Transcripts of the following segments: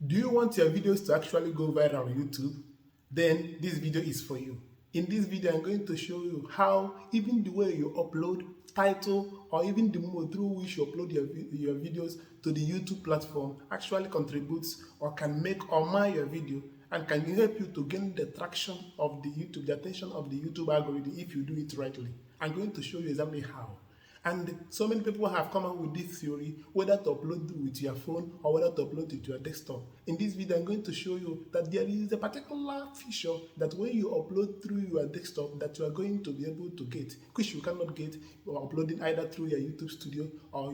Do you want your videos to actually go viral on YouTube? Then this video is for you. In this video, I'm going to show you how even the way you upload title or even the mode through which you upload your videos to the YouTube platform actually contributes or can make or mar your video and can help you to gain the traction of the attention of the YouTube algorithm if you do it rightly. I'm going to show you exactly how. And so many people have come up with this theory, whether to upload with your phone or whether to upload it to your desktop. In this video, I'm going to show you that there is a particular feature that when you upload through your desktop that you are going to be able to get, which you cannot get uploading either through your YouTube studio or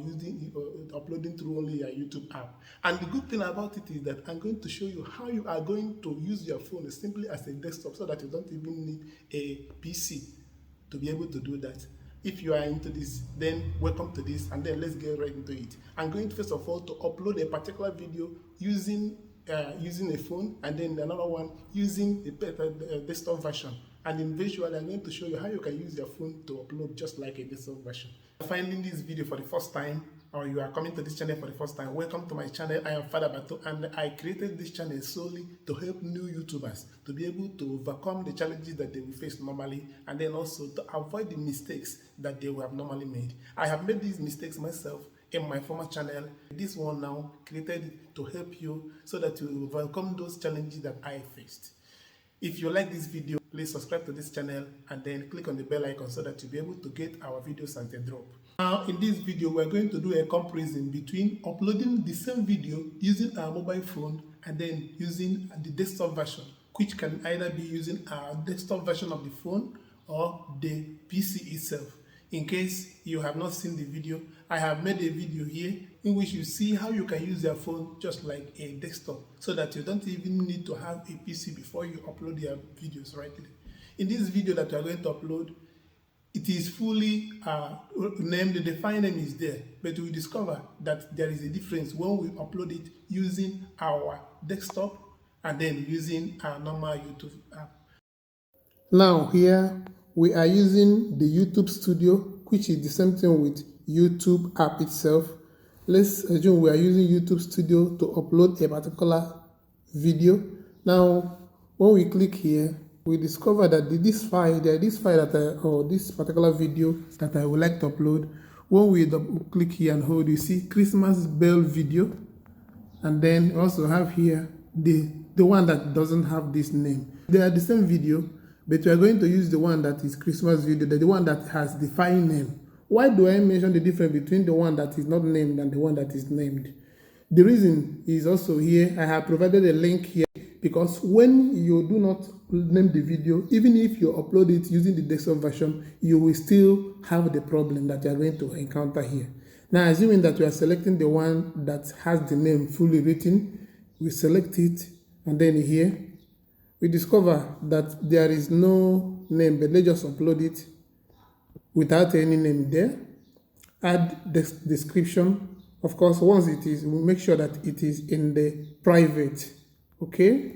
uploading through only your YouTube app. And the good thing about it is that I'm going to show you how you are going to use your phone simply as a desktop so that you don't even need a PC to be able to do that. If you are into this, then welcome to this, and then let's get right into it. I'm going to first of all to upload a particular video using a phone, and then another one using a desktop version. And in visual, I'm going to show you how you can use your phone to upload just like a desktop version. If you're finding this video for the first time, or you are coming to this channel for the first time, welcome to my channel. I am Father Bato, and I created this channel solely to help new YouTubers to be able to overcome the challenges that they will face normally, and then also to avoid the mistakes that they will have normally made. I have made these mistakes myself in my former channel. This one now created to help you so that you will overcome those challenges that I faced. If you like this video, please subscribe to this channel and then click on the bell icon so that you'll be able to get our videos as they drop. Now, in this video, we're going to do a comparison between uploading the same video using our mobile phone and then using the desktop version, which can either be using our desktop version of the phone or the PC itself. In case you have not seen the video, I have made a video here in which you see how you can use your phone just like a desktop so that you don't even need to have a PC before you upload your videos rightly. In this video that we are going to upload, it is fully named, the file name is there, but we discover that there is a difference when we upload it using our desktop and then using our normal YouTube app. Now here we are using the YouTube Studio, which is the same thing with YouTube app itself. Let's assume we are using YouTube Studio to upload a particular video. Now when we click here, we discover that this particular video that I would like to upload. When we double click here and hold, you see Christmas bell video, and then also have here the one that doesn't have this name. They are the same video, but we are going to use the one that is Christmas video, the one that has the file name. Why do I mention the difference between the one that is not named and the one that is named? The reason is also here. I have provided a link here because when you do not name the video, even if you upload it using the desktop version, you will still have the problem that you are going to encounter here. Now, assuming that we are selecting the one that has the name fully written, we select it, and then here we discover that there is no name, but let's just upload it without any name there. Add the description. Of course, once it is, we'll make sure that it is in the private. Okay,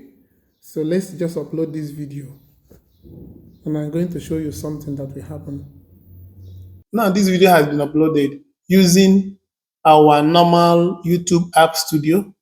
so let's just upload this video, and I'm going to show you something that will happen. Now this video has been uploaded using our normal YouTube app studio.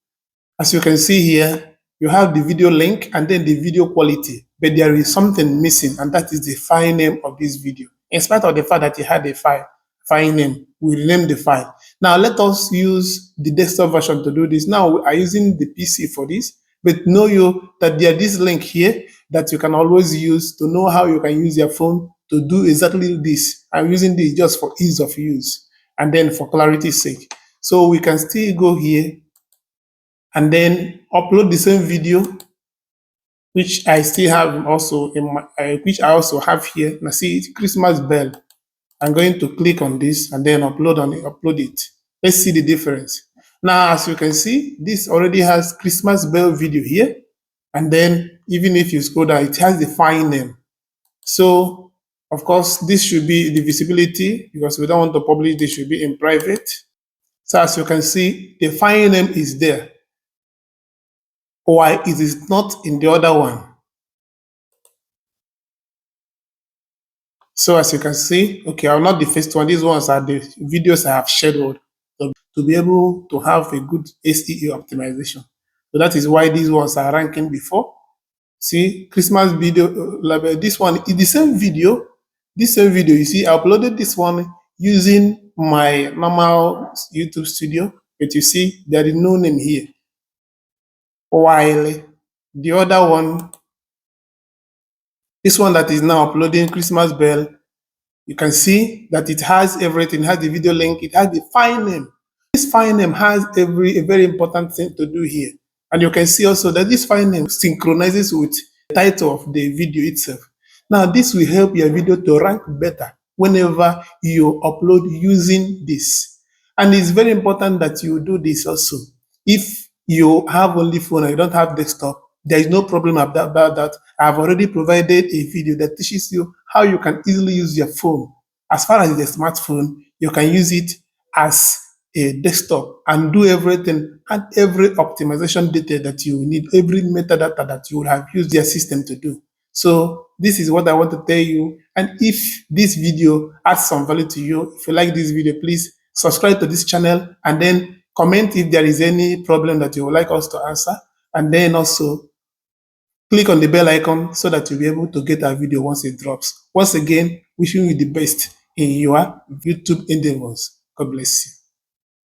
As you can see here, you have the video link and then the video quality, but there is something missing, and that is the file name of this video. In spite of the fact that it had a file name, we renamed the file. Now let us use the desktop version to do this. Now we are using the PC for this, but know you that there is this link here that you can always use to know how you can use your phone to do exactly this. I'm using this just for ease of use and then for clarity's sake. So we can still go here and then upload the same video, which I still have also in my, which I also have here. Now see it, Christmas bell. I'm going to click on this and then upload it. Let's see the difference. Now, as you can see, this already has Christmas bell video here. And then even if you scroll down, it has the file name. So, of course, this should be the visibility because we don't want to publish, this should be in private. So as you can see, the file name is there. Why it is not in the other one? So as you can see, okay, I'm not the first one. These ones are the videos I have scheduled to be able to have a good SEO optimization. So that is why these ones are ranking before. See, Christmas video label. This one is the same video. This same video, you see, I uploaded this one using my normal YouTube studio, but you see, there is no name here. While the other one, this one that is now uploading Christmas Bell, you can see that it has everything. It has the video link. It has the file name. This file name has a very important thing to do here. And you can see also that this file name synchronizes with the title of the video itself. Now, this will help your video to rank better whenever you upload using this. And it's very important that you do this also. If you have only phone and you don't have desktop, there is no problem about that. I've already provided a video that teaches you how you can easily use your phone. As far as the smartphone, you can use it as a desktop and do everything and every optimization data that you need, every metadata that you would have used your system to do. So this is what I want to tell you. And if this video adds some value to you, if you like this video, please subscribe to this channel and then comment if there is any problem that you would like us to answer. And then also click on the bell icon so that you'll be able to get our video once it drops. Once again, wishing you the best in your YouTube endeavors. God bless you.